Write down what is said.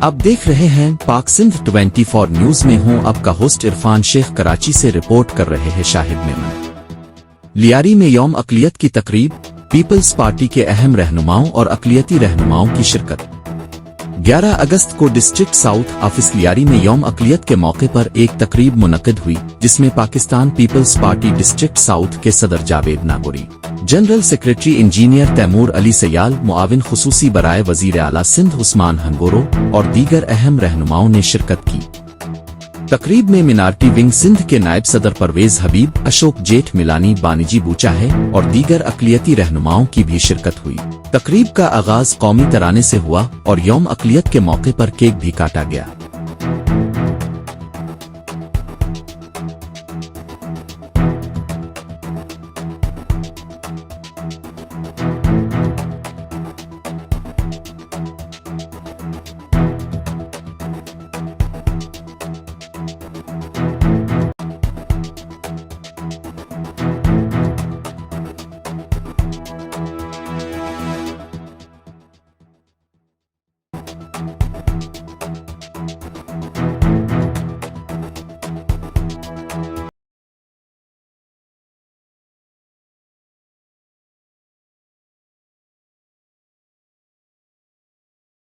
आप देख रहे हैं पाक सिंध 24 न्यूज में हूं आपका होस्ट इरफान शेख। कराची से रिपोर्ट कर रहे हैं शाहिद मेमन। लियारी में यौम अक़लियत की तकरीब, पीपल्स पार्टी के अहम रहनुमाओं और अक़लियती रहनुमाओं की शिरकत। 11 अगस्त को डिस्ट्रिक्ट साउथ ऑफिस लियारी में यौम अक़लियत के मौके पर एक तकरीब मुनक़िद हुई, जिसमें पाकिस्तान पीपल्स पार्टी डिस्ट्रिक्ट साउथ के सदर Javed Nagori, general secretary engineer Taimur Ali Sayal, मुआविन खुसूसी बराए वज़ीर आला सिंध उस्मान हंगोरो और दीगर अहम रहनुमाओं ने शिरकत की। तकरीब में मिनारटी विंग सिंध के नायब सदर परवेज हबीब, अशोक जेठ मिलानी, बानिजी बूचाहे और दीगर अक़लियती रहनुमाओं की भी शिरकत हुई। तकरीब का आगाज कौमी तराने से हुआ और यौम अक़लियत के मौके पर केक भी काटा गया।